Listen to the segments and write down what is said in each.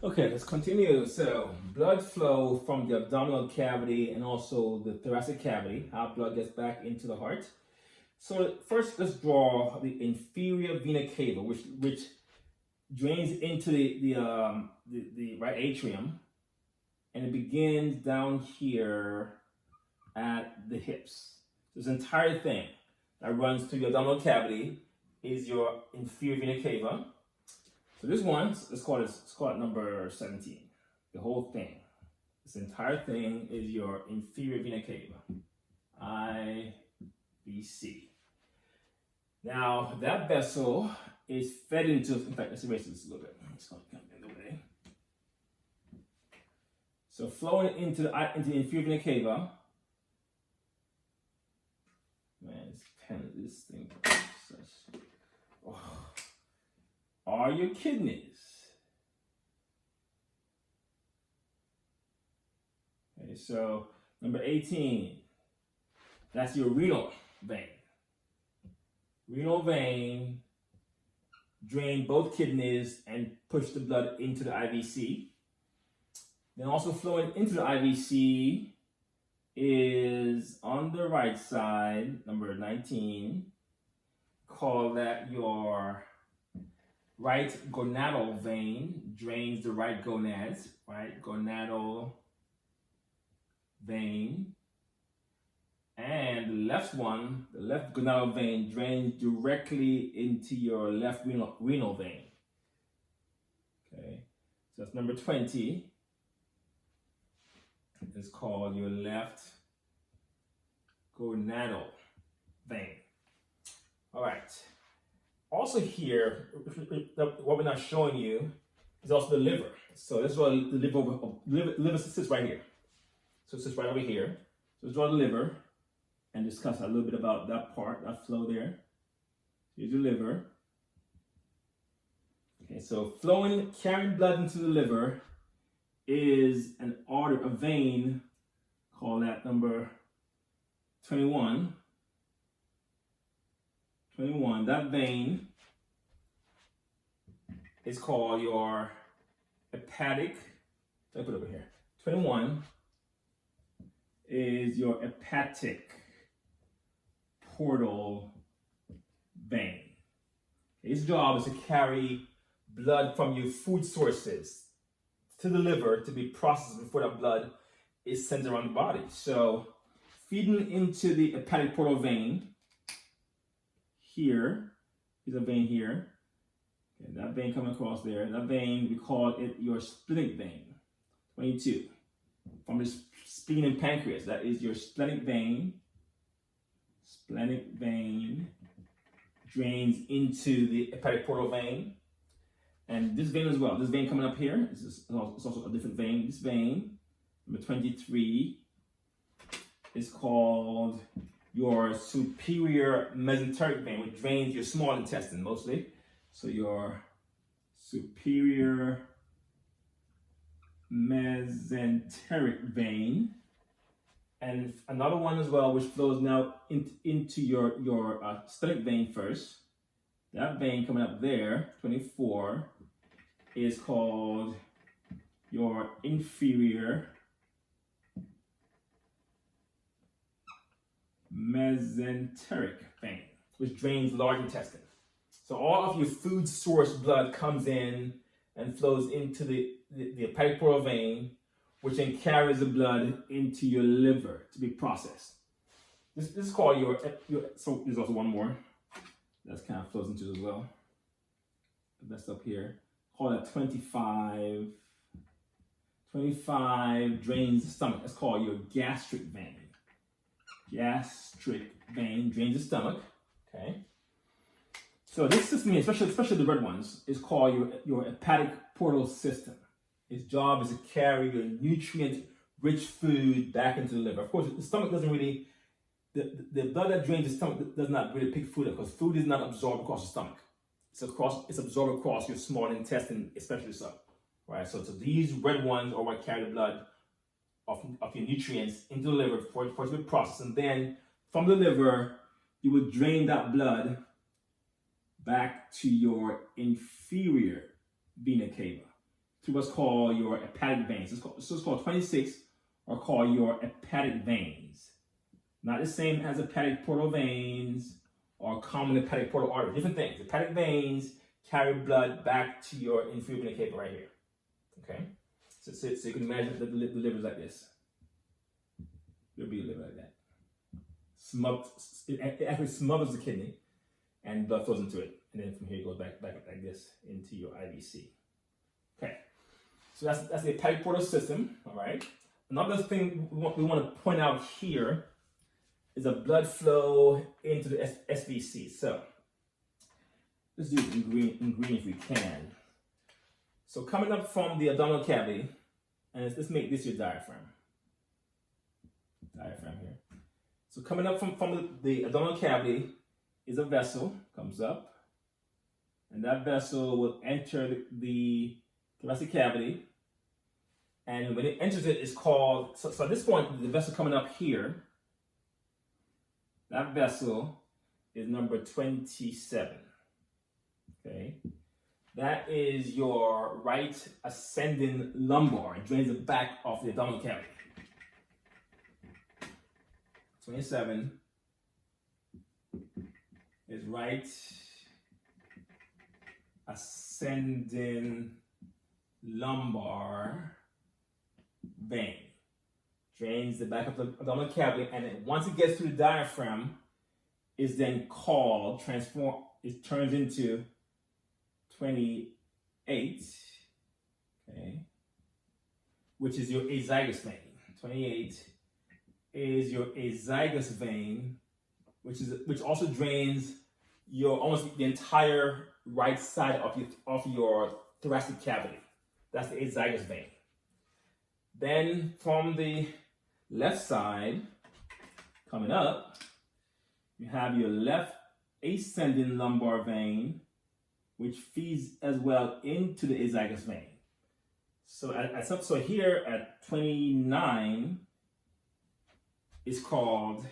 Okay, let's continue. So, blood flow from the abdominal cavity and also the thoracic cavity, how blood gets back into the heart. So, first, let's draw the inferior vena cava, which drains into the right atrium, and it begins down here at the hips. This entire thing that runs through your abdominal cavity is your inferior vena cava. So this one, let's call it number 17. The whole thing, this entire thing is your inferior vena cava, IVC. Now that vessel is fed into, in fact, let's erase this a little bit. It's going to come in the way. So flowing into the inferior vena cava. Man, this thing such. Oh, are your kidneys. Okay, so number 18, that's your renal vein. Renal vein drain both kidneys and push the blood into the IVC. Then also flowing into the IVC is on the right side, number 19. Call that your right gonadal vein, drains the right gonads, right? Gonadal vein. And the left one, the left gonadal vein, drains directly into your left renal vein. Okay, so that's number 20. It's called your left gonadal vein. All right. Also here, what we're not showing you is also the liver. So let's draw the liver sits right here. So it sits right over here. So let's draw the liver and discuss a little bit about that part, that flow there. Here's your liver. Okay, so carrying blood into the liver is an artery, a vein, call that number 21. 21, that vein is called your hepatic, let me put it over here. 21 is your hepatic portal vein. Its job is to carry blood from your food sources to the liver to be processed before that blood is sent around the body. So feeding into the hepatic portal vein, here is a vein here. Okay, that vein coming across there. That vein, we call it your splenic vein. 22. From the spleen and pancreas, that is your splenic vein. Splenic vein drains into the hepatic portal vein. And this vein as well. This vein coming up here, it's also a different vein. This vein, number 23, is called your superior mesenteric vein, which drains your small intestine mostly. So your superior mesenteric vein. And another one as well, which flows now into your stomach vein first. That vein coming up there, 24, is called your inferior mesenteric vein, which drains large intestine. So all of your food source blood comes in and flows into the hepatic portal vein, which then carries the blood into your liver to be processed. This is called your so there's also one more that kind of flows into as well. That's up here. Call that 25. 25 drains the stomach. That's called your gastric vein. Gastric vein drains the stomach. Okay. So this system, especially the red ones, is called your hepatic portal system. Its job is to carry your nutrient-rich food back into the liver. Of course, the stomach doesn't really, the blood that drains the stomach does not really pick food up because food is not absorbed across the stomach. It's absorbed across your small intestine, especially so. Right? So these red ones are what carry the blood of your nutrients into the liver for it to be processed. And then from the liver, you would drain that blood back to your inferior vena cava to what's called your hepatic veins. So it's called 26 are called your hepatic veins. Not the same as hepatic portal veins or common hepatic portal arteries. Different things. Hepatic veins carry blood back to your inferior vena cava right here. Okay? So you can imagine the liver is like this. It'll be a liver like that. It actually smothers the kidney and blood flows into it. And then from here it goes back like this into your IVC. Okay. So that's the hepatic portal system. All right. Another thing we want to point out here is a blood flow into the SVC. So let's do it in green if we can. So coming up from the abdominal cavity, and let's make this your diaphragm. Diaphragm here. So coming up from the abdominal cavity is a vessel, comes up, and that vessel will enter the thoracic cavity. And when it enters it, it's called, so at this point, the vessel coming up here, that vessel is number 27. Okay? That is your right ascending lumbar. It drains the back of the abdominal cavity. 27 is right ascending lumbar vein. Drains the back of the abdominal cavity, and then once it gets to the diaphragm, is then called, it turns into 28, okay, which is your azygous vein. 28 is your azygous vein, which also drains almost the entire right side of your thoracic cavity. That's the azygous vein. Then from the left side, coming up, you have your left ascending lumbar vein, which feeds as well into the azygous vein. So here at 29 is called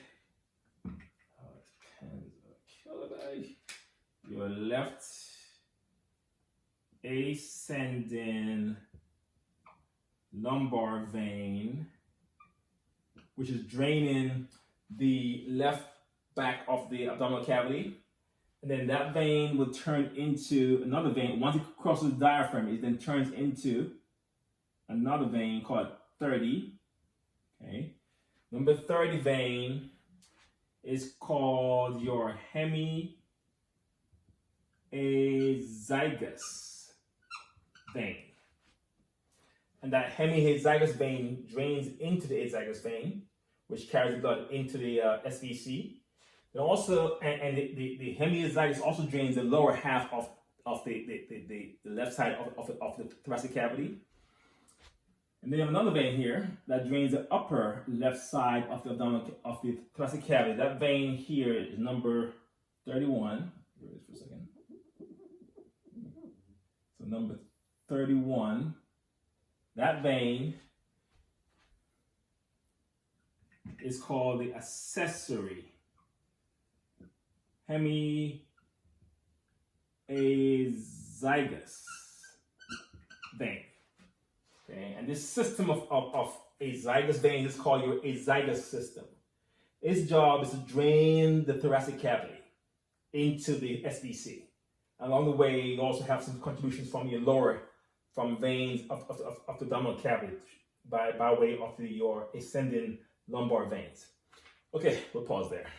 your left ascending lumbar vein, which is draining the left back of the abdominal cavity. And then that vein will turn into another vein. Once it crosses the diaphragm, it then turns into another vein called 30. Okay. Number 30 vein is called your hemiazygous vein. And that hemiazygous vein drains into the azygous vein, which carries the blood into the SVC. And also, and the hemiazygous also drains the lower half of the left side of the thoracic cavity. And then you have another vein here that drains the upper left side of the thoracic cavity. That vein here is number 31. Here it is for a second. So number 31. That vein is called the accessory hemiazygous vein. Okay, and this system of azygous veins is called your azygous system. Its job is to drain the thoracic cavity into the SVC. Along the way, you also have some contributions from veins of the abdominal cavity by way of your ascending lumbar veins. Okay, we'll pause there.